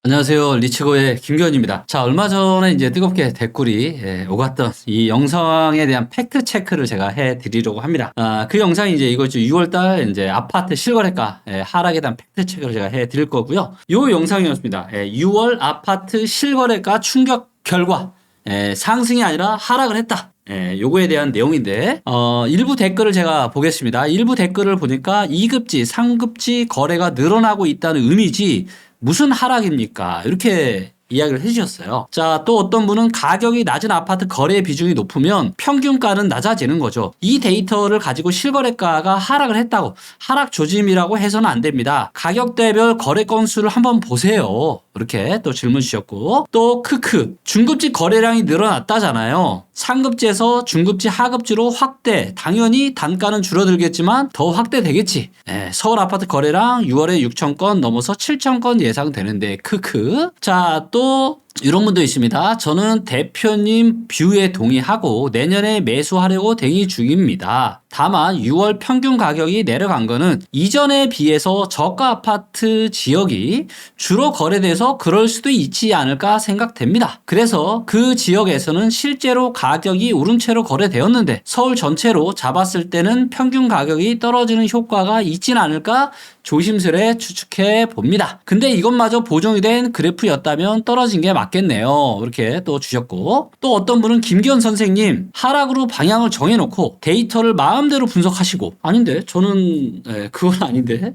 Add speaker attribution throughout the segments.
Speaker 1: 안녕하세요. 리치고의 김기현입니다. 자, 얼마 전에 이제 뜨겁게 댓글이 오갔던 이 영상에 대한 팩트 체크를 제가 해 드리려고 합니다. 그 영상이 이제 이거죠. 6월달 이제 아파트 실거래가 하락에 대한 팩트 체크를 제가 해 드릴 거고요. 요 영상이었습니다. 6월 아파트 실거래가 충격 결과 상승이 아니라 하락을 했다. 요거에 대한 내용인데, 일부 댓글을 제가 보겠습니다. 일부 댓글을 보니까 2급지, 3급지 거래가 늘어나고 있다는 의미지, 무슨 하락입니까? 이렇게 이야기를 해주셨어요. 자, 또 어떤 분은 가격이 낮은 아파트 거래 비중이 높으면 평균가는 낮아지는 거죠. 이 데이터를 가지고 실거래가가 하락을 했다고 하락 조짐이라고 해서는 안 됩니다. 가격대별 거래 건수를 한번 보세요. 이렇게 또 질문 주셨고, 또 크크 중급지 거래량이 늘어났다잖아요. 상급지에서 중급지 하급지로 확대, 당연히 단가는 줄어들겠지만 더 확대되겠지. 서울 아파트 거래량 6월에 6,000건 넘어서 7,000건 예상되는데 크크. 자, 또 이런 분도 있습니다. 저는 대표님 뷰에 동의하고 내년에 매수하려고 대기 중입니다. 다만 6월 평균 가격이 내려간 거는 이전에 비해서 저가 아파트 지역이 주로 거래돼서 그럴 수도 있지 않을까 생각됩니다. 그래서 그 지역에서는 실제로 가격이 오른 채로 거래되었는데 서울 전체로 잡았을 때는 평균 가격이 떨어지는 효과가 있지는 않을까 조심스레 추측해 봅니다. 근데 이것마저 보정이 된 그래프였다면 떨어진 게 맞겠네요. 이렇게 또 주셨고, 또 어떤 분은 김기현 선생님 하락으로 방향을 정해놓고 데이터를 마음대로 분석하시고, 아닌데 저는 그건 아닌데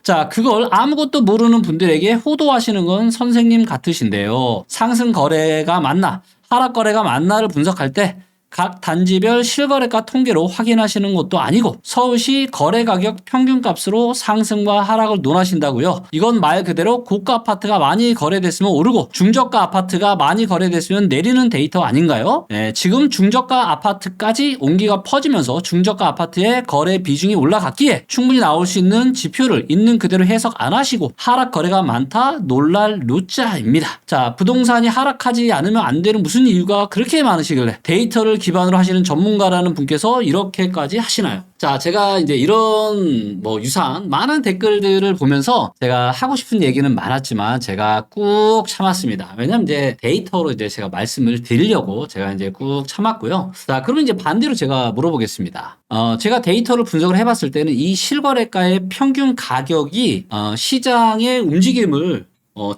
Speaker 1: 자, 그걸 아무것도 모르는 분들에게 호도하시는 건 선생님 같으신데요. 상승 거래가 맞나 하락 거래가 맞나를 분석할 때 각 단지별 실거래가 통계로 확인하시는 것도 아니고 서울시 거래가격 평균값으로 상승과 하락을 논하신다고요. 이건 말 그대로 고가 아파트가 많이 거래됐으면 오르고 중저가 아파트가 많이 거래됐으면 내리는 데이터 아닌가요? 지금 중저가 아파트까지 온기가 퍼지면서 중저가 아파트의 거래 비중이 올라갔기에 충분히 나올 수 있는 지표를 있는 그대로 해석 안 하시고 하락 거래가 많다 놀랄 루자입니다. 자, 부동산이 하락하지 않으면 안 되는 무슨 이유가 그렇게 많으시길래 데이터를 기반으로 하시는 전문가라는 분께서 이렇게까지 하시나요? 자, 제가 이제 이런 유사한 많은 댓글들을 보면서 제가 하고 싶은 얘기는 많았지만 제가 꾹 참았습니다. 왜냐면 이제 데이터로 이제 제가 말씀을 드리려고 제가 이제 꾹 참았고요. 자, 그러면 이제 반대로 제가 물어보겠습니다. 제가 데이터를 분석을 해봤을 때는 이 실거래가의 평균 가격이 시장의 움직임을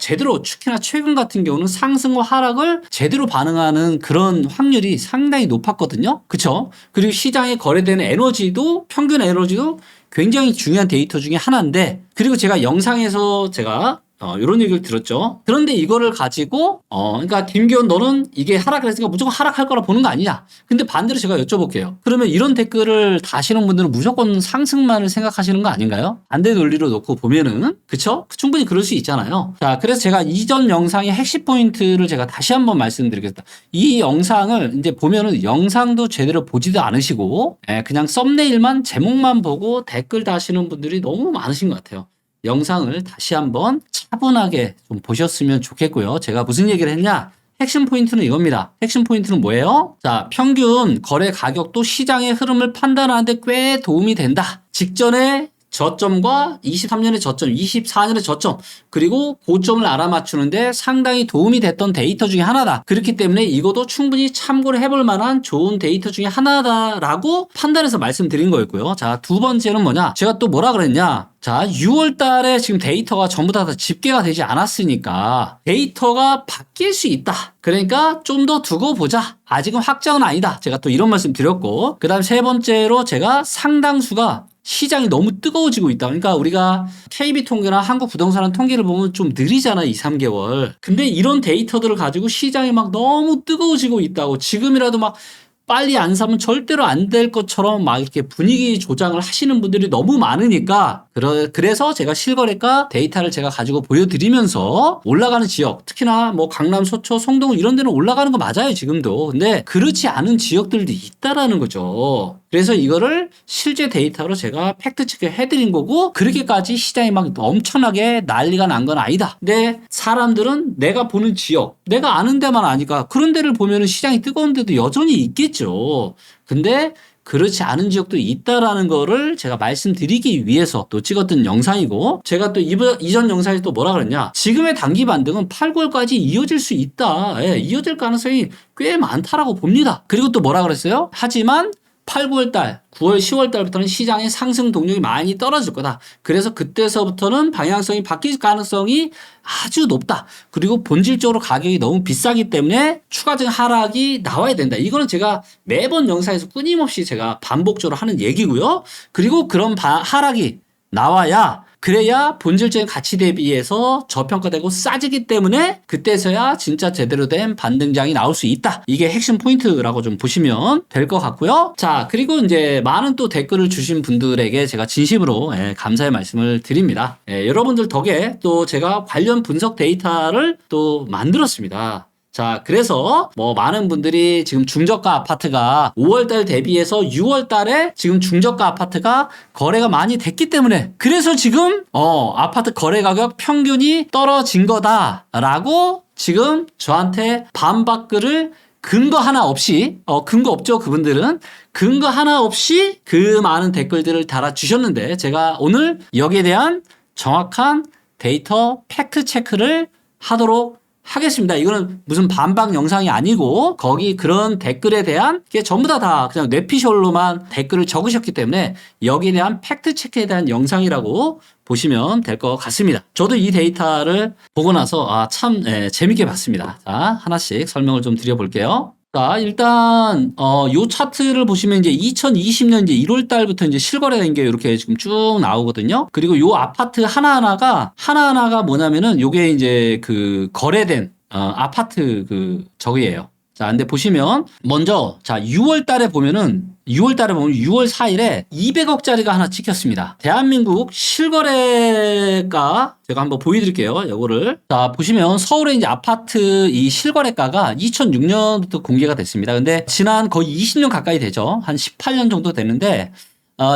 Speaker 1: 제대로 특히나 최근 같은 경우는 상승과 하락을 제대로 반응하는 그런 확률이 상당히 높았거든요. 그쵸? 그리고 시장에 거래되는 에너지도 평균 에너지도 굉장히 중요한 데이터 중에 하나인데, 그리고 제가 영상에서 제가 이런 얘기를 들었죠. 그런데 이거를 가지고 그러니까 김기현 너는 이게 하락을 했으니까 무조건 하락할 거라 보는 거 아니냐. 근데 반대로 제가 여쭤볼게요. 그러면 이런 댓글을 다시는 분들은 무조건 상승만을 생각하시는 거 아닌가요? 반대 논리로 놓고 보면은, 그쵸? 충분히 그럴 수 있잖아요. 자, 그래서 제가 이전 영상의 핵심 포인트를 제가 다시 한번 말씀드리겠습니다. 이 영상을 이제 보면은 영상도 제대로 보지도 않으시고 그냥 썸네일만 제목만 보고 댓글 다시는 분들이 너무 많으신 것 같아요. 영상을 다시 한번 차분하게 좀 보셨으면 좋겠고요. 제가 무슨 얘기를 했냐? 핵심 포인트는 이겁니다. 핵심 포인트는 뭐예요? 자, 평균 거래 가격도 시장의 흐름을 판단하는데 꽤 도움이 된다. 직전에 저점과 23년의 저점, 24년의 저점, 그리고 고점을 알아맞추는데 상당히 도움이 됐던 데이터 중에 하나다. 그렇기 때문에 이것도 충분히 참고를 해볼 만한 좋은 데이터 중에 하나다라고 판단해서 말씀드린 거였고요. 자, 두 번째는 뭐냐? 제가 또 뭐라 그랬냐? 자, 6월 달에 지금 데이터가 전부 다 집계가 되지 않았으니까 데이터가 바뀔 수 있다. 그러니까 좀 더 두고 보자. 아직은 확정은 아니다. 제가 또 이런 말씀 드렸고, 그 다음 세 번째로 제가 상당수가 시장이 너무 뜨거워지고 있다. 그러니까 우리가 KB 통계나 한국 부동산 통계를 보면 좀 느리잖아, 2, 3개월. 근데 이런 데이터들을 가지고 시장이 막 너무 뜨거워지고 있다고, 지금이라도 막 빨리 안 사면 절대로 안 될 것처럼 막 이렇게 분위기 조장을 하시는 분들이 너무 많으니까, 그래서 제가 실거래가 데이터를 제가 가지고 보여드리면서 올라가는 지역, 특히나 뭐 강남, 서초, 성동 이런 데는 올라가는 거 맞아요, 지금도. 근데 그렇지 않은 지역들도 있다라는 거죠. 그래서 이거를 실제 데이터로 제가 팩트체크 해드린 거고, 그렇게까지 시장이 막 엄청나게 난리가 난 건 아니다. 근데 사람들은 내가 보는 지역, 내가 아는 데만 아니까 그런 데를 보면은 시장이 뜨거운 데도 여전히 있겠죠. 근데 그렇지 않은 지역도 있다라는 거를 제가 말씀드리기 위해서 또 찍었던 영상이고, 제가 또 이전 영상에 또 뭐라 그랬냐, 지금의 단기 반등은 8, 9월까지 이어질 수 있다. 예, 이어질 가능성이 꽤 많다라고 봅니다. 그리고 또 뭐라 그랬어요? 하지만 8, 9월 달, 9월, 10월 달부터는 시장의 상승 동력이 많이 떨어질 거다. 그래서 그때서부터는 방향성이 바뀔 가능성이 아주 높다. 그리고 본질적으로 가격이 너무 비싸기 때문에 추가적인 하락이 나와야 된다. 이거는 제가 매번 영상에서 끊임없이 제가 반복적으로 하는 얘기고요. 그리고 그런 하락이 나와야, 그래야 본질적인 가치 대비해서 저평가되고 싸지기 때문에 그때서야 진짜 제대로 된 반등장이 나올 수 있다. 이게 핵심 포인트라고 좀 보시면 될 것 같고요. 자, 그리고 이제 많은 또 댓글을 주신 분들에게 제가 진심으로 감사의 말씀을 드립니다. 여러분들 덕에 또 제가 관련 분석 데이터를 또 만들었습니다. 자, 그래서 뭐 많은 분들이 지금 중저가 아파트가 5월달 대비해서 6월달에 지금 중저가 아파트가 거래가 많이 됐기 때문에, 그래서 지금 아파트 거래 가격 평균이 떨어진 거다라고 지금 저한테 반박글을 근거 하나 없이, 근거 없죠, 그분들은. 근거 하나 없이 그 많은 댓글들을 달아주셨는데, 제가 오늘 여기에 대한 정확한 데이터 팩트 체크를 하도록 하겠습니다. 이거는 무슨 반박 영상이 아니고, 거기 그런 댓글에 대한 게 전부 다 그냥 뇌피셜로만 댓글을 적으셨기 때문에 여기에 대한 팩트 체크에 대한 영상이라고 보시면 될 것 같습니다. 저도 이 데이터를 보고 나서 참 재밌게 봤습니다. 자, 하나씩 설명을 좀 드려볼게요. 자, 일단 요 차트를 보시면 이제 2020년 이제 1월 달부터 이제 실거래된 게 이렇게 지금 쭉 나오거든요. 그리고 요 아파트 하나하나가 뭐냐면은 요게 이제 그 거래된 아파트 그 저기예요. 자, 근데 보시면 먼저 6월 달에 보면 6월 4일에 200억짜리가 하나 찍혔습니다. 대한민국 실거래가 제가 한번 보여드릴게요. 요거를. 자, 보시면 서울의 이제 아파트 이 실거래가가 2006년부터 공개가 됐습니다. 근데 지난 거의 20년 가까이 되죠. 한 18년 정도 되는데,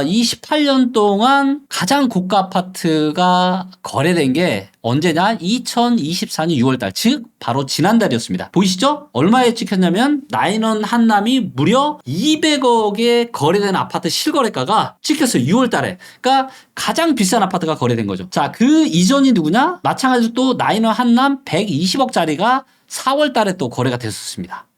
Speaker 1: 이 18년 동안 가장 고가 아파트가 거래된 게 언제냐? 2024년 6월달, 즉 바로 지난달이었습니다. 보이시죠? 얼마에 찍혔냐면 나인원 한남이 무려 200억에 거래된 아파트 실거래가가 찍혔어요. 6월달에. 그러니까 가장 비싼 아파트가 거래된 거죠. 자, 그 이전이 누구냐? 마찬가지로 또 나인원 한남 120억짜리가 4월달에 또 거래가 됐었습니다.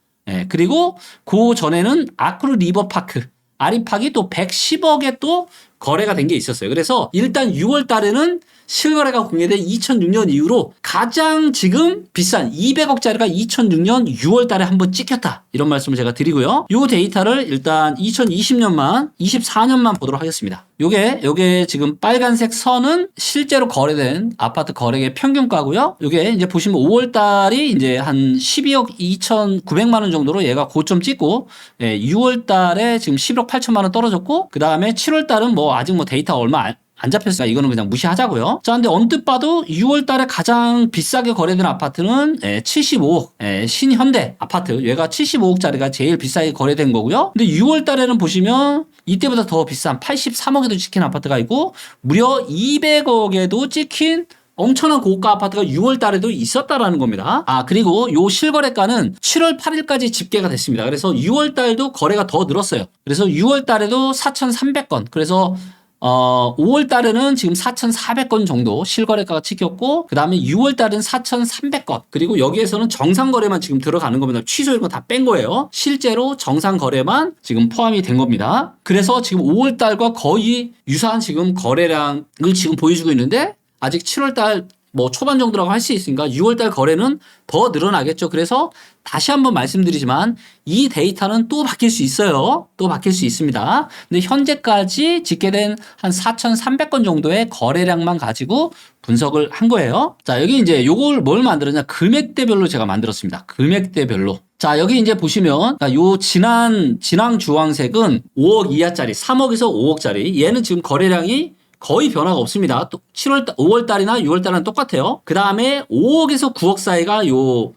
Speaker 1: 그리고 그 전에는 아크루 리버파크 아리팍이 또 110억에 또 거래가 된 게 있었어요. 그래서 일단 6월 달에는 실거래가 공개된 2006년 이후로 가장 지금 비싼 200억짜리가 2006년 6월 달에 한번 찍혔다. 이런 말씀을 제가 드리고요. 요 데이터를 일단 2020년만, 24년만 보도록 하겠습니다. 요게 지금 빨간색 선은 실제로 거래된 아파트 거래액의 평균가고요. 요게 이제 보시면 5월 달이 이제 한 12억 2,900만 원 정도로 얘가 고점 찍고, 6월 달에 지금 11억 8천만 원 떨어졌고, 그 다음에 7월 달은 뭐 아직 뭐 데이터가 얼마 안 잡혔으니까 이거는 그냥 무시하자고요. 자, 근데 언뜻 봐도 6월 달에 가장 비싸게 거래된 아파트는 75억, 신현대 아파트. 얘가 75억짜리가 제일 비싸게 거래된 거고요. 근데 6월 달에는 보시면 이때보다 더 비싼 83억에도 찍힌 아파트가 있고, 무려 200억에도 찍힌 엄청난 고가 아파트가 6월 달에도 있었다라는 겁니다. 그리고 요 실거래가는 7월 8일까지 집계가 됐습니다. 그래서 6월 달도 거래가 더 늘었어요. 그래서 6월 달에도 4,300건. 그래서 5월 달에는 지금 4,400건 정도 실거래가가 찍혔고, 그 다음에 6월 달은 4,300건. 그리고 여기에서는 정상 거래만 지금 들어가는 겁니다. 취소 이런 거 다 뺀 거예요. 실제로 정상 거래만 지금 포함이 된 겁니다. 그래서 지금 5월 달과 거의 유사한 지금 거래량을 지금 보여주고 있는데, 아직 7월 달 뭐 초반 정도라고 할 수 있으니까 6월 달 거래는 더 늘어나겠죠. 그래서 다시 한번 말씀드리지만 이 데이터는 또 바뀔 수 있어요. 또 바뀔 수 있습니다. 근데 현재까지 집계된 한 4,300건 정도의 거래량만 가지고 분석을 한 거예요. 자, 여기 이제 요걸 뭘 만들었냐? 금액대별로 제가 만들었습니다. 금액대별로. 자, 여기 이제 보시면 요 진한 주황색은 5억 이하짜리, 3억에서 5억짜리. 얘는 지금 거래량이 거의 변화가 없습니다. 또 5월 달이나 6월 달은 똑같아요. 그 다음에 5억에서 9억 사이가 요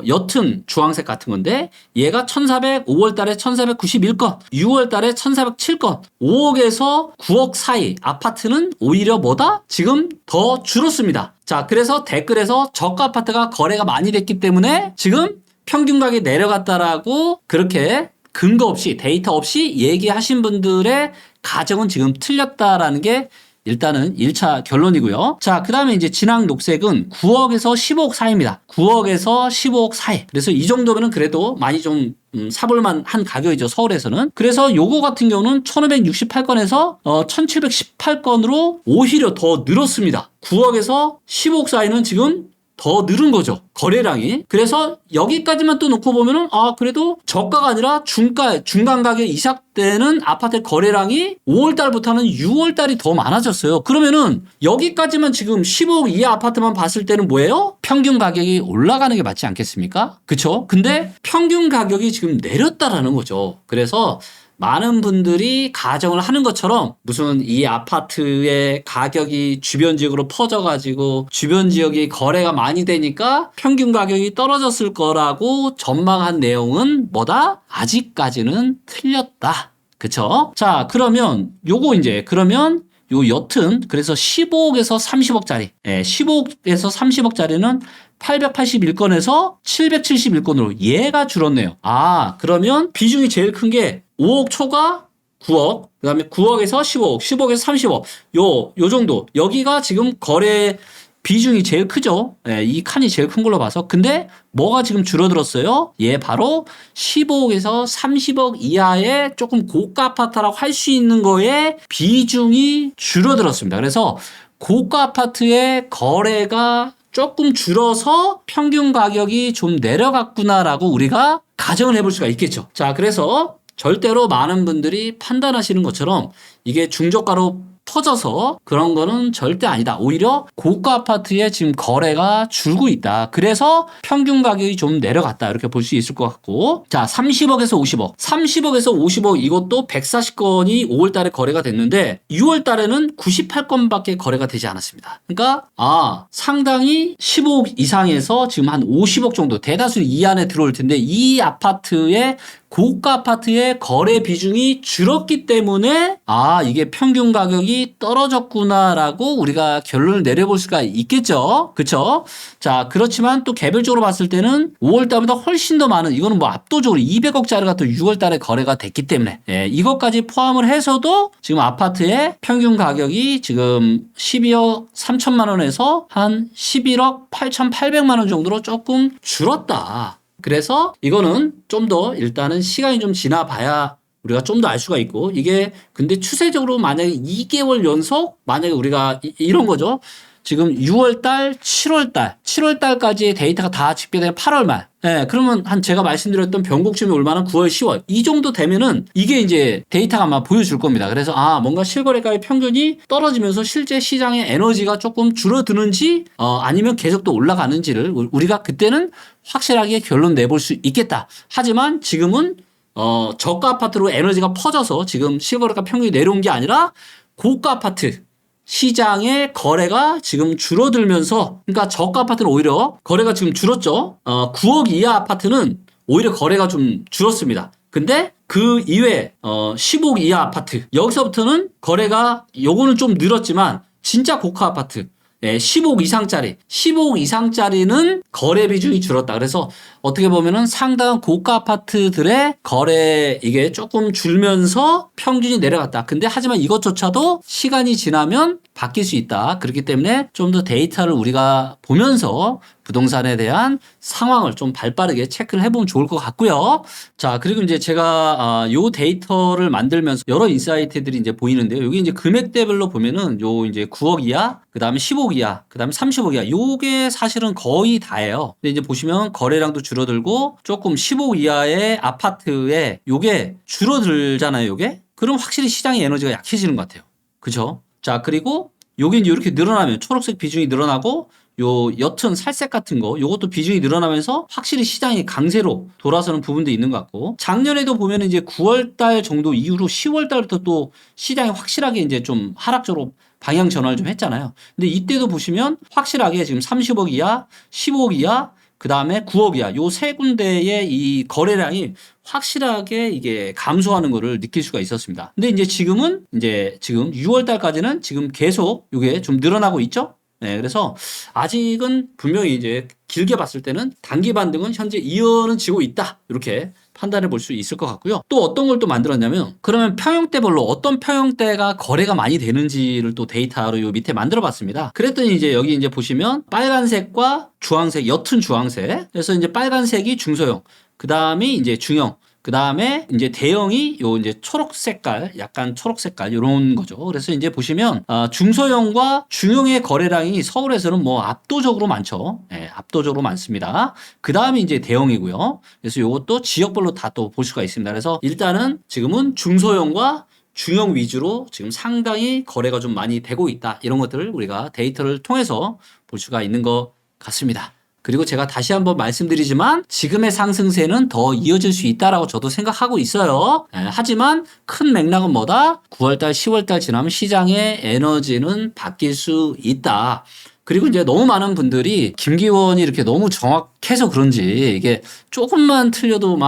Speaker 1: 옅은 주황색 같은 건데, 얘가 5월 달에 1,491건, 6월 달에 1,407건, 5억에서 9억 사이 아파트는 오히려 뭐다? 지금 더 줄었습니다. 자, 그래서 댓글에서 저가 아파트가 거래가 많이 됐기 때문에 지금 평균 가격이 내려갔다라고 그렇게 근거 없이 데이터 없이 얘기하신 분들의 가정은 지금 틀렸다라는 게 일단은 1차 결론이고요. 자, 그 다음에 이제 진앙 녹색은 9억에서 15억 사이입니다. 9억에서 15억 사이. 그래서 이 정도면은 그래도 많이 좀 사볼만 한 가격이죠. 서울에서는. 그래서 요거 같은 경우는 1568건에서 1718건으로 오히려 더 늘었습니다. 9억에서 15억 사이는 지금 더 늘은 거죠. 거래량이. 그래서 여기까지만 또 놓고 보면은 그래도 저가가 아니라 중간 가격에 이삭되는 아파트 거래량이 5월 달부터는 6월 달이 더 많아졌어요. 그러면은 여기까지만 지금 15억 이하 아파트만 봤을 때는 뭐예요? 평균 가격이 올라가는 게 맞지 않겠습니까? 그쵸? 근데 평균 가격이 지금 내렸다라는 거죠. 그래서 많은 분들이 가정을 하는 것처럼 무슨 이 아파트의 가격이 주변 지역으로 퍼져가지고 주변 지역이 거래가 많이 되니까 평균 가격이 떨어졌을 거라고 전망한 내용은 뭐다? 아직까지는 틀렸다. 그쵸? 자, 그러면 그러면 여튼 그래서 15억에서 30억짜리 15억에서 30억짜리는 881건에서 771건으로 얘가 줄었네요. 그러면 비중이 제일 큰 게 5억 초과 9억, 그 다음에 9억에서 15억, 15억에서 30억, 요 정도. 여기가 지금 거래 비중이 제일 크죠. 이 칸이 제일 큰 걸로 봐서. 근데 뭐가 지금 줄어들었어요? 바로 15억에서 30억 이하의 조금 고가 아파트라고 할 수 있는 거에 비중이 줄어들었습니다. 그래서 고가 아파트의 거래가 조금 줄어서 평균 가격이 좀 내려갔구나라고 우리가 가정을 해볼 수가 있겠죠. 자, 그래서 절대로 많은 분들이 판단하시는 것처럼 이게 중저가로 터져서 그런 거는 절대 아니다. 오히려 고가 아파트에 지금 거래가 줄고 있다. 그래서 평균 가격이 좀 내려갔다. 이렇게 볼 수 있을 것 같고. 자, 30억에서 50억. 30억에서 50억 이것도 140건이 5월 달에 거래가 됐는데 6월 달에는 98건밖에 거래가 되지 않았습니다. 그러니까 상당히 15억 이상에서 지금 한 50억 정도 대다수 이 안에 들어올 텐데 이 아파트의 고가 아파트의 거래 비중이 줄었기 때문에 이게 평균 가격이 떨어졌구나라고 우리가 결론을 내려볼 수가 있겠죠. 그렇죠? 자, 그렇지만 또 개별적으로 봤을 때는 5월 달보다 훨씬 더 많은 이거는 뭐 압도적으로 200억짜리가 또 6월 달에 거래가 됐기 때문에 이것까지 포함을 해서도 지금 아파트의 평균 가격이 지금 12억 3천만 원에서 한 11억 8,800만 원 정도로 조금 줄었다. 그래서 이거는 좀 더 일단은 시간이 좀 지나봐야 우리가 좀 더 알 수가 있고 이게 근데 추세적으로 만약에 2개월 연속 만약에 우리가 이런 거죠. 지금 6월달, 7월달까지의 데이터가 다 집계되면 8월 말. 그러면 제가 말씀드렸던 변곡점이 얼마나 9월, 10월. 이 정도 되면은 이게 이제 데이터가 아마 보여줄 겁니다. 그래서 뭔가 실거래가의 평균이 떨어지면서 실제 시장의 에너지가 조금 줄어드는지, 아니면 계속 또 올라가는지를 우리가 그때는 확실하게 결론 내볼 수 있겠다. 하지만 지금은, 저가 아파트로 에너지가 퍼져서 지금 실거래가 평균이 내려온 게 아니라 고가 아파트. 시장의 거래가 지금 줄어들면서 그러니까 저가 아파트는 오히려 거래가 지금 줄었죠. 9억 이하 아파트는 오히려 거래가 좀 줄었습니다. 근데 그 이외에 15억 이하 아파트 여기서부터는 거래가 요거는 좀 늘었지만 진짜 고가 아파트 15억 이상짜리는 거래 비중이 줄었다. 그래서 어떻게 보면은 상당한 고가 아파트들의 거래 이게 조금 줄면서 평균이 내려갔다. 근데 하지만 이것조차도 시간이 지나면 바뀔 수 있다. 그렇기 때문에 좀 더 데이터를 우리가 보면서 부동산에 대한 상황을 좀 발빠르게 체크를 해보면 좋을 것 같고요. 자, 그리고 이제 제가 요 데이터를 만들면서 여러 인사이트들이 이제 보이는데요. 여기 이제 금액대별로 보면은 요 이제 9억 이하, 그 다음에 15억 이하, 그 다음에 30억 이하. 요게 사실은 거의 다예요. 근데 이제 보시면 거래량도 줄어들고 조금 15억 이하의 아파트에 요게 줄어들잖아요. 요게. 그럼 확실히 시장의 에너지가 약해지는 것 같아요. 그죠? 자, 그리고 요게 이제 이렇게 늘어나면 초록색 비중이 늘어나고 요 옅은 살색 같은 거 요것도 비중이 늘어나면서 확실히 시장이 강세로 돌아서는 부분도 있는 것 같고 작년에도 보면 이제 9월 달 정도 이후로 10월 달부터 또 시장이 확실하게 이제 좀 하락적으로 방향 전환을 좀 했잖아요. 근데 이때도 보시면 확실하게 지금 30억 이하, 15억 이하, 그 다음에 9억 이하 요 세 군데의 이 거래량이 확실하게 이게 감소하는 거를 느낄 수가 있었습니다. 근데 이제 지금 6월 달까지는 지금 계속 이게 좀 늘어나고 있죠? 그래서 아직은 분명히 이제 길게 봤을 때는 단기 반등은 현재 이어는 지고 있다. 이렇게 판단해 볼 수 있을 것 같고요. 또 어떤 걸 또 만들었냐면 그러면 평형대별로 어떤 평형대가 거래가 많이 되는지를 또 데이터로 요 밑에 만들어 봤습니다. 그랬더니 이제 여기 이제 보시면 빨간색과 주황색, 옅은 주황색. 그래서 이제 빨간색이 중소형, 그 다음이 이제 중형, 그 다음에 이제 대형이 요 이제 초록 색깔, 약간 초록 색깔 이런 거죠. 그래서 이제 보시면 중소형과 중형의 거래량이 서울에서는 뭐 압도적으로 많죠. 압도적으로 많습니다. 그 다음이 이제 대형이고요. 그래서 요것도 지역별로 다 또 볼 수가 있습니다. 그래서 일단은 지금은 중소형과 중형 위주로 지금 상당히 거래가 좀 많이 되고 있다. 이런 것들을 우리가 데이터를 통해서 볼 수가 있는 것 같습니다. 그리고 제가 다시 한번 말씀드리지만 지금의 상승세는 더 이어질 수 있다라고 저도 생각하고 있어요. 하지만 큰 맥락은 뭐다? 9월달, 10월달 지나면 시장의 에너지는 바뀔 수 있다. 그리고 이제 너무 많은 분들이 김기원이 이렇게 너무 정확해서 그런지 이게 조금만 틀려도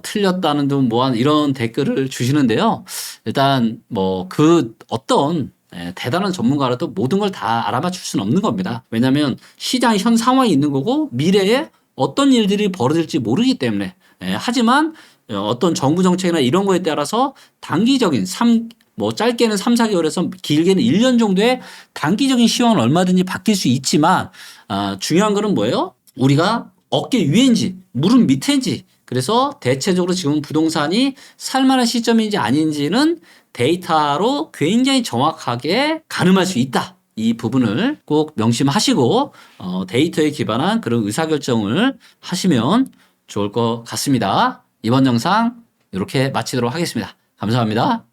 Speaker 1: 틀렸다는 둥 뭐한 이런 댓글을 주시는데요. 일단 그 어떤 대단한 전문가라도 모든 걸 다 알아맞힐 수는 없는 겁니다. 왜냐하면 시장 현 상황이 있는 거고 미래에 어떤 일들이 벌어질지 모르기 때문에. 하지만 어떤 정부 정책이나 이런 거에 따라서 단기적인 짧게는 3, 4개월에서 길게는 1년 정도의 단기적인 시황은 얼마든지 바뀔 수 있지만 중요한 거는 뭐예요? 우리가 어깨 위인지 무릎 밑인지, 그래서 대체적으로 지금 부동산이 살만한 시점인지 아닌지는 데이터로 굉장히 정확하게 가늠할 수 있다. 이 부분을 꼭 명심하시고 데이터에 기반한 그런 의사결정을 하시면 좋을 것 같습니다. 이번 영상 이렇게 마치도록 하겠습니다. 감사합니다.